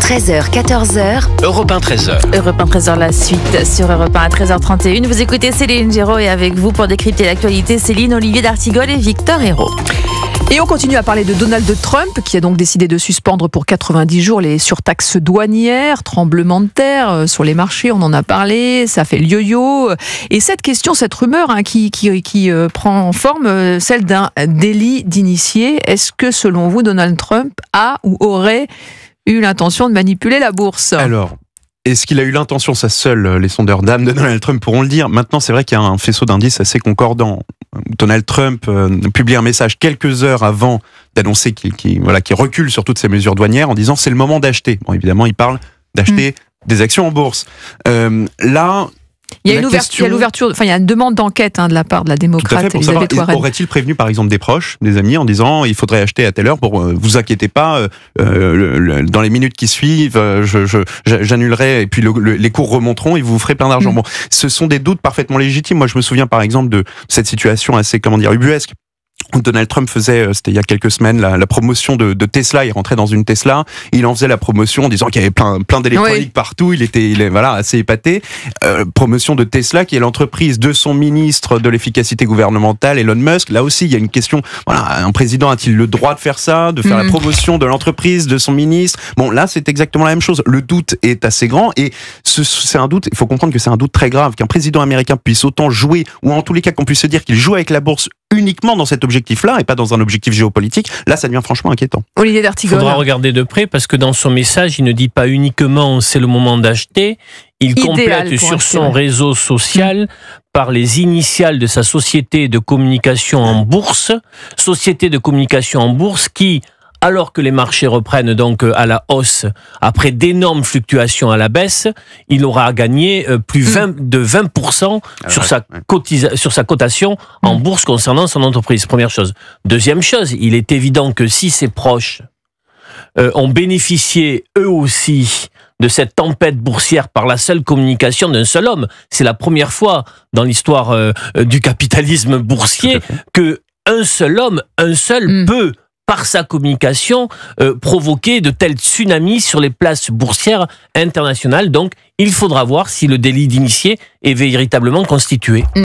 13h, 14h. Europe 1, 13h. Europe 1, 13h, la suite sur Europe 1 à 13h31. Vous écoutez Céline Géraud et avec vous pour décrypter l'actualité, Céline, Olivier d'Artigol et Victor Hérault. Et on continue à parler de Donald Trump, qui a donc décidé de suspendre pour 90 jours les surtaxes douanières, tremblement de terre sur les marchés, on en a parlé, ça fait le yo-yo. Et cette question, cette rumeur qui prend forme, celle d'un délit d'initié, est-ce que selon vous, Donald Trump a ou aurait eu l'intention de manipuler la bourse ? Alors, est-ce qu'il a eu l'intention? Ça, seuls les sondeurs d'âme de Donald Trump pourront le dire. Maintenant, c'est vrai qu'il y a un faisceau d'indices assez concordant. Donald Trump publie un message quelques heures avant d'annoncer qu'il recule sur toutes ces mesures douanières en disant c'est le moment d'acheter. Bon, évidemment, il parle d'acheter des actions en bourse. Là, il y a l'ouverture, enfin il y a une demande d'enquête de la part de la démocrate Elizabeth Warren. Aurait-il prévenu par exemple des proches, des amis, en disant il faudrait acheter à telle heure pour vous inquiétez pas, dans les minutes qui suivent, j'annulerai et puis les cours remonteront et vous ferez plein d'argent. Bon, ce sont des doutes parfaitement légitimes. Moi, je me souviens par exemple de cette situation assez ubuesque. Donald Trump faisait, c'était il y a quelques semaines, la promotion de Tesla. Il rentrait dans une Tesla, il en faisait la promotion en disant qu'il y avait plein d'électronique partout. Il est assez épaté. Promotion de Tesla, qui est l'entreprise de son ministre de l'efficacité gouvernementale, Elon Musk. Là aussi, il y a une question. Voilà, un président a-t-il le droit de faire ça, de faire la promotion de l'entreprise de son ministre? Bon, là, c'est exactement la même chose. Le doute est assez grand et c'est un doute. Il faut comprendre que c'est un doute très grave qu'un président américain puisse autant jouer, ou en tous les cas qu'on puisse se dire qu'il joue avec la bourse uniquement dans cet objectif-là et pas dans un objectif géopolitique. Là, ça devient franchement inquiétant. Olivier d'Artigol. Il faudra regarder de près parce que dans son message, il ne dit pas uniquement c'est le moment d'acheter. Il complète sur son réseau social par les initiales de sa société de communication en bourse. Société de communication en bourse qui, alors que les marchés reprennent donc à la hausse, après d'énormes fluctuations à la baisse, il aura gagné de 20% sur sa cotation en bourse concernant son entreprise. Première chose. Deuxième chose, il est évident que si ses proches ont bénéficié eux aussi de cette tempête boursière par la seule communication d'un seul homme, c'est la première fois dans l'histoire du capitalisme boursier que un seul homme, peut par sa communication, provoquer de tels tsunamis sur les places boursières internationales. Donc, il faudra voir si le délit d'initié est véritablement constitué.